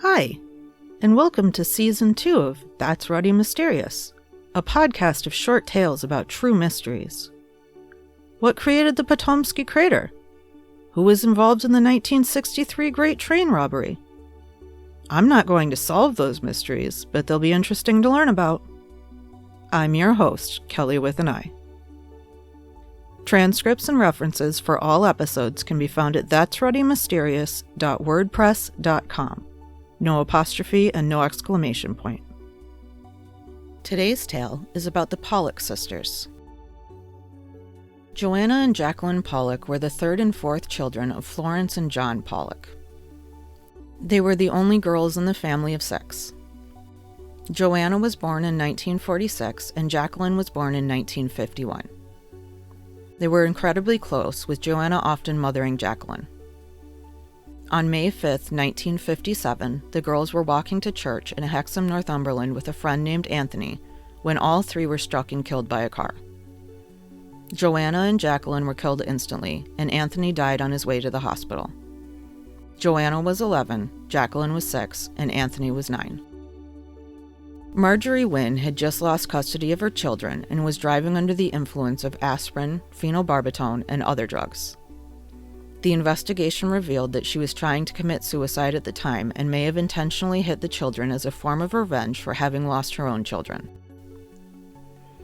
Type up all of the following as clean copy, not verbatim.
Hi, and welcome to Season 2 of That's Ruddy Mysterious, a podcast of short tales about true mysteries. What created the Potomsky Crater? Who was involved in the 1963 Great Train Robbery? I'm not going to solve those mysteries, but they'll be interesting to learn about. I'm your host, Kelly with an I. Transcripts and references for all episodes can be found at that'sruddymysterious.wordpress.com. No apostrophe and no exclamation point. Today's tale is about the Pollock sisters. Joanna and Jacqueline Pollock were the third and fourth children of Florence and John Pollock. They were the only girls in the family of six. Joanna was born in 1946 and Jacqueline was born in 1951. They were incredibly close, with Joanna often mothering Jacqueline. On May 5, 1957, the girls were walking to church in Hexham, Northumberland with a friend named Anthony when all three were struck and killed by a car. Joanna and Jacqueline were killed instantly, and Anthony died on his way to the hospital. Joanna was 11, Jacqueline was 6, and Anthony was 9. Marjorie Wynne had just lost custody of her children and was driving under the influence of aspirin, phenobarbital, and other drugs. The investigation revealed that she was trying to commit suicide at the time and may have intentionally hit the children as a form of revenge for having lost her own children.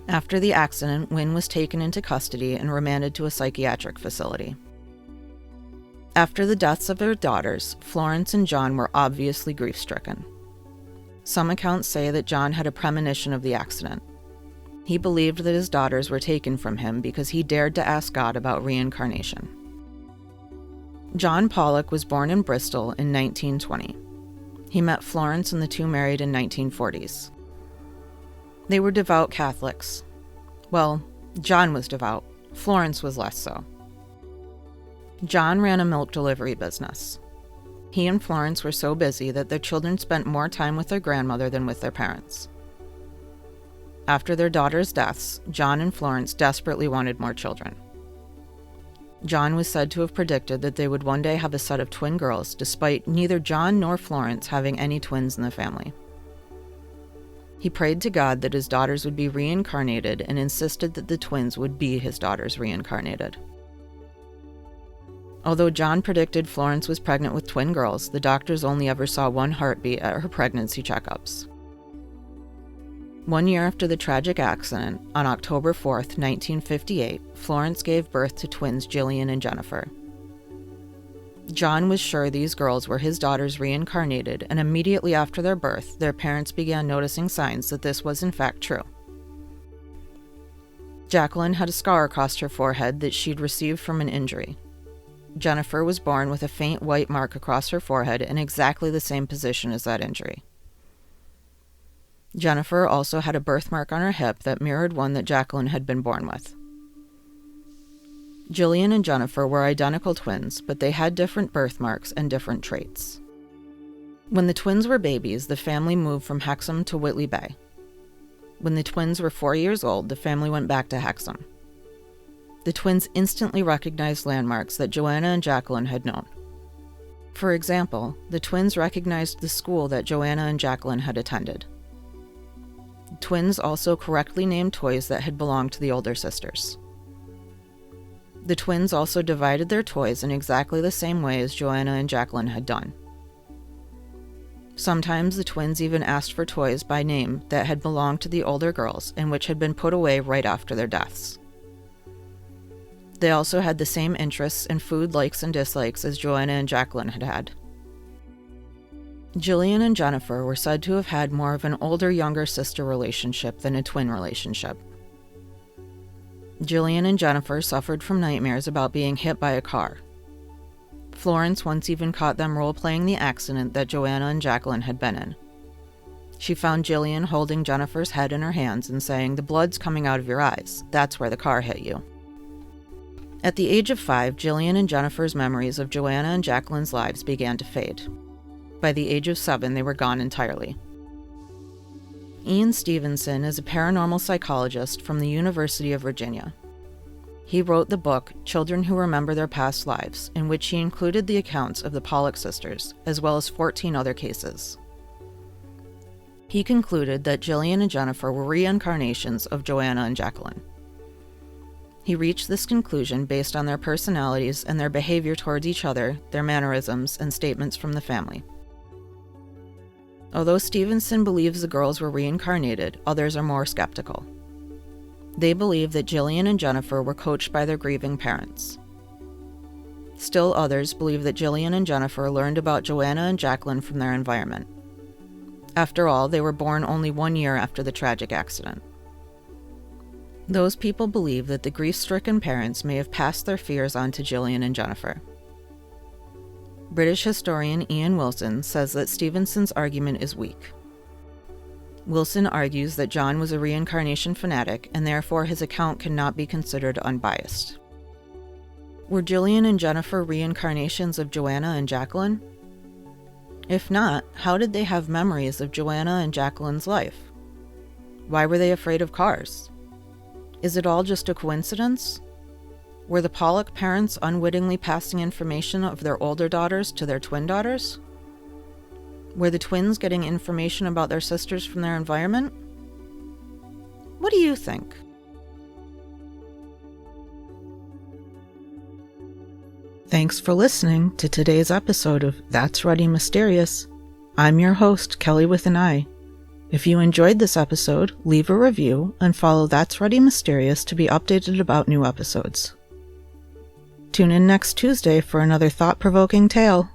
After the accident, Wynne was taken into custody and remanded to a psychiatric facility. After the deaths of their daughters, Florence and John were obviously grief-stricken. Some accounts say that John had a premonition of the accident. He believed that his daughters were taken from him because he dared to ask God about reincarnation. John Pollock was born in Bristol in 1920. He met Florence and the two married in 1940s. They were devout Catholics. Well, John was devout. Florence was less so. John ran a milk delivery business. He and Florence were so busy that their children spent more time with their grandmother than with their parents. After their daughters' deaths, John and Florence desperately wanted more children. John was said to have predicted that they would one day have a set of twin girls, despite neither John nor Florence having any twins in the family. He prayed to God that his daughters would be reincarnated and insisted that the twins would be his daughters reincarnated. Although John predicted Florence was pregnant with twin girls, the doctors only ever saw one heartbeat at her pregnancy checkups. 1 year after the tragic accident, on October 4, 1958, Florence gave birth to twins Jillian and Jennifer. John was sure these girls were his daughters reincarnated, and immediately after their birth, their parents began noticing signs that this was in fact true. Jacqueline had a scar across her forehead that she'd received from an injury. Jennifer was born with a faint white mark across her forehead in exactly the same position as that injury. Jennifer also had a birthmark on her hip that mirrored one that Jacqueline had been born with. Jillian and Jennifer were identical twins, but they had different birthmarks and different traits. When the twins were babies, the family moved from Hexham to Whitley Bay. When the twins were 4 years old, the family went back to Hexham. The twins instantly recognized landmarks that Joanna and Jacqueline had known. For example, the twins recognized the school that Joanna and Jacqueline had attended. The twins also correctly named toys that had belonged to the older sisters. The twins also divided their toys in exactly the same way as Joanna and Jacqueline had done. Sometimes the twins even asked for toys by name that had belonged to the older girls and which had been put away right after their deaths. They also had the same interests in food likes and dislikes as Joanna and Jacqueline had had. Jillian and Jennifer were said to have had more of an older-younger sister relationship than a twin relationship. Jillian and Jennifer suffered from nightmares about being hit by a car. Florence once even caught them role-playing the accident that Joanna and Jacqueline had been in. She found Jillian holding Jennifer's head in her hands and saying, "The blood's coming out of your eyes. That's where the car hit you." At the age of 5, Jillian and Jennifer's memories of Joanna and Jacqueline's lives began to fade. By the age of 7, they were gone entirely. Ian Stevenson is a paranormal psychologist from the University of Virginia. He wrote the book Children Who Remember Their Past Lives, in which he included the accounts of the Pollock sisters, as well as 14 other cases. He concluded that Jillian and Jennifer were reincarnations of Joanna and Jacqueline. He reached this conclusion based on their personalities and their behavior towards each other, their mannerisms, and statements from the family. Although Stevenson believes the girls were reincarnated, others are more skeptical. They believe that Jillian and Jennifer were coached by their grieving parents. Still others believe that Jillian and Jennifer learned about Joanna and Jacqueline from their environment. After all, they were born only 1 year after the tragic accident. Those people believe that the grief-stricken parents may have passed their fears on to Jillian and Jennifer. British historian Ian Wilson says that Stevenson's argument is weak. Wilson argues that John was a reincarnation fanatic, and therefore his account cannot be considered unbiased. Were Jillian and Jennifer reincarnations of Joanna and Jacqueline? If not, how did they have memories of Joanna and Jacqueline's life? Why were they afraid of cars? Is it all just a coincidence? Were the Pollock parents unwittingly passing information of their older daughters to their twin daughters? Were the twins getting information about their sisters from their environment? What do you think? Thanks for listening to today's episode of That's Ruddy Mysterious. I'm your host, Kelly with an I. If you enjoyed this episode, leave a review and follow That's Ruddy Mysterious to be updated about new episodes. Tune in next Tuesday for another thought-provoking tale.